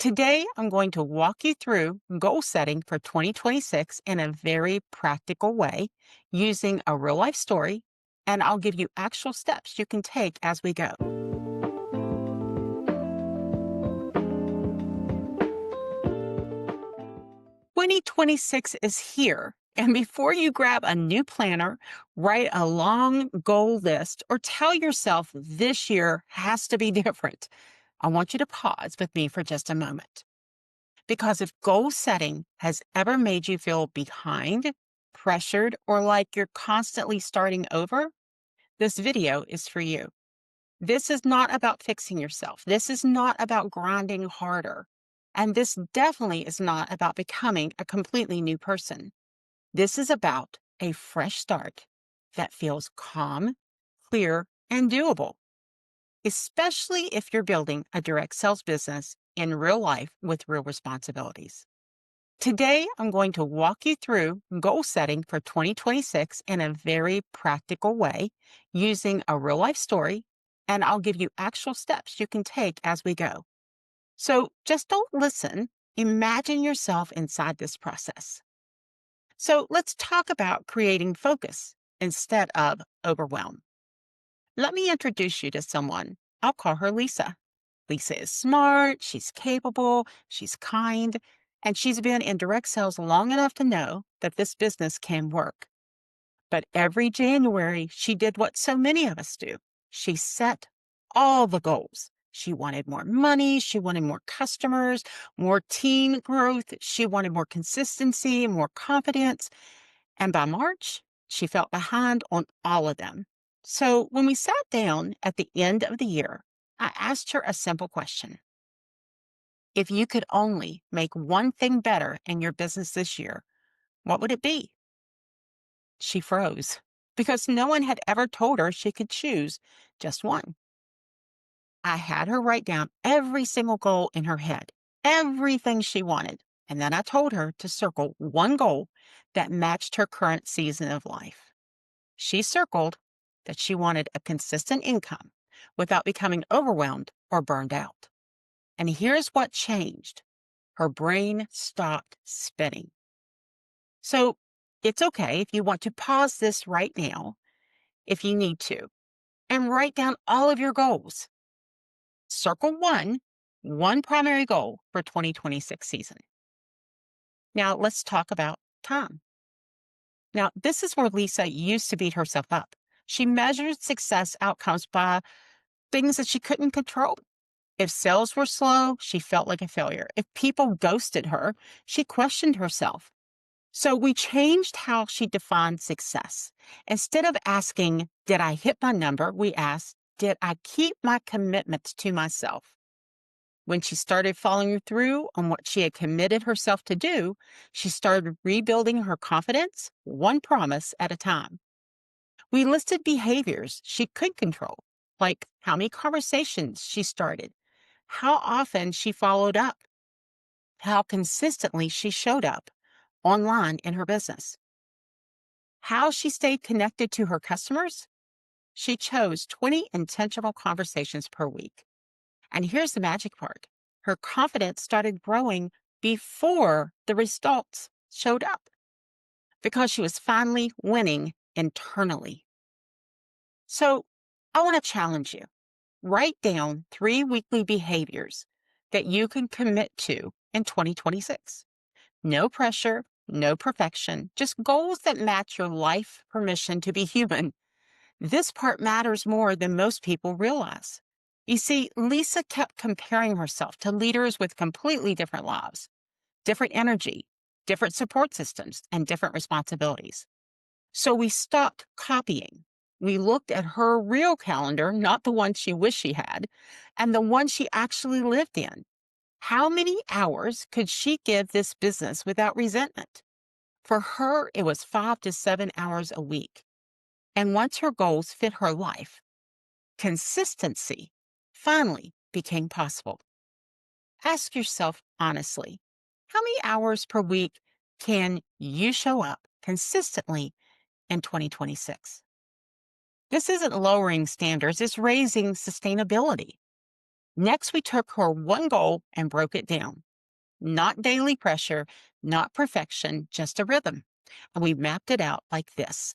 Today, I'm going to walk you through goal setting for 2026 in a very practical way using a real life story, and I'll give you actual steps you can take as we go. 2026 is here. And before you grab a new planner, write a long goal list, or tell yourself this year has to be different, I want you to pause with me for just a moment. Because if goal setting has ever made you feel behind, pressured, or like you're constantly starting over, this video is for you. This is not about fixing yourself. This is not about grinding harder. And this definitely is not about becoming a completely new person. This is about a fresh start that feels calm, clear, and doable, especially if you're building a direct sales business in real life with real responsibilities. Today, I'm going to walk you through goal setting for 2026 in a very practical way using a real life story, and I'll give you actual steps you can take as we go. So just don't listen, imagine yourself inside this process. So let's talk about creating focus instead of overwhelm. Let me introduce you to someone. I'll call her Lisa. Lisa is smart, she's capable, she's kind, and she's been in direct sales long enough to know that this business can work. But every January, she did what so many of us do. She set all the goals. She wanted more money, she wanted more customers, more team growth, she wanted more consistency, more confidence. And by March, she felt behind on all of them. So when we sat down at the end of the year, I asked her a simple question. If you could only make one thing better in your business this year, what would it be? She froze because no one had ever told her she could choose just one. I had her write down every single goal in her head, everything she wanted. And then I told her to circle one goal that matched her current season of life. She circled that she wanted a consistent income without becoming overwhelmed or burned out. And here's what changed. Her brain stopped spinning. So it's okay if you want to pause this right now, if you need to, and write down all of your goals. Circle one primary goal for 2026 season. Now let's talk about time. Now, this is where Lisa used to beat herself up. She measured success outcomes by things that she couldn't control. If sales were slow, she felt like a failure. If people ghosted her, she questioned herself. So we changed how she defined success. Instead of asking, did I hit my number? We asked, did I keep my commitments to myself? When she started following through on what she had committed herself to do, she started rebuilding her confidence one promise at a time. We listed behaviors she could control, like how many conversations she started, how often she followed up, how consistently she showed up online in her business, how she stayed connected to her customers. She chose 20 intentional conversations per week. And here's the magic part. Her confidence started growing before the results showed up because she was finally winning internally. So I want to challenge you. Write down 3 weekly behaviors that you can commit to in 2026. No pressure, no perfection, just goals that match your life permission to be human. This part matters more than most people realize. You see, Lisa kept comparing herself to leaders with completely different lives, different energy, different support systems, and different responsibilities. So we stopped copying. We looked at her real calendar, not the one she wished she had, and the one she actually lived in. How many hours could she give this business without resentment? For her, it was 5 to 7 hours a week. And once her goals fit her life, consistency finally became possible. Ask yourself honestly, how many hours per week can you show up consistently in 2026? This isn't lowering standards, it's raising sustainability. Next, we took her one goal and broke it down. Not daily pressure, not perfection, just a rhythm. And we mapped it out like this: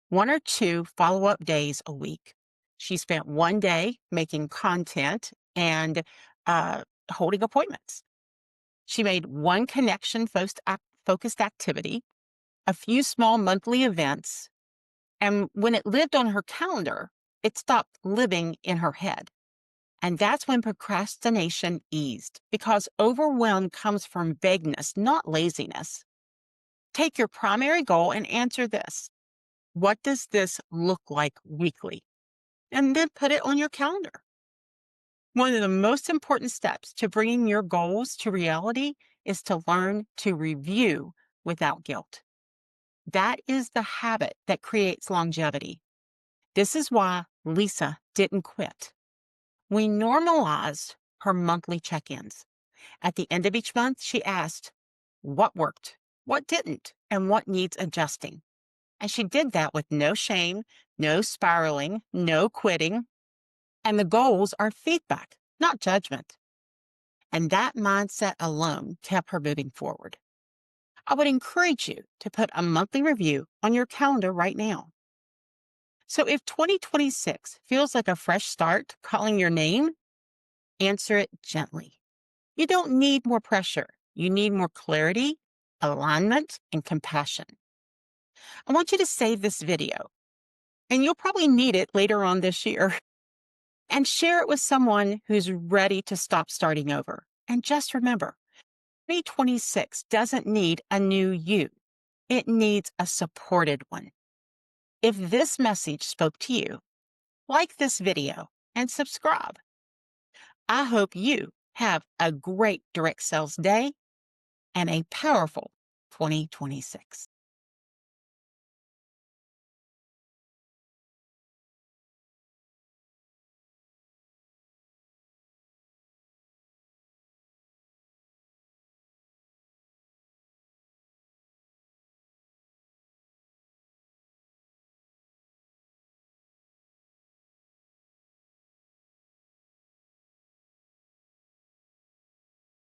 one or two follow up days a week. She spent one day making content and uh, holding appointments. She made one connection focused activity, a few small monthly events, and when it lived on her calendar, it stopped living in her head. And that's when procrastination eased, because overwhelm comes from vagueness, not laziness. Take your primary goal and answer this: what does this look like weekly? And then put it on your calendar. One of the most important steps to bringing your goals to reality is to learn to review without guilt. That is the habit that creates longevity. This is why Lisa didn't quit. We normalized her monthly check ins. At the end of each month, she asked, what worked, what didn't, and what needs adjusting. And she did that with no shame, no spiraling, no quitting. And the goals are feedback, not judgment. And that mindset alone kept her moving forward. I would encourage you to put a monthly review on your calendar right now. So if 2026 feels like a fresh start calling your name, answer it gently. You don't need more pressure. You need more clarity, alignment, and compassion. I want you to save this video, and you'll probably need it later on this year, and share it with someone who's ready to stop starting over. And just remember, 2026 doesn't need a new you. It needs a supported one. If this message spoke to you, like this video and subscribe. I hope you have a great direct sales day and a powerful 2026.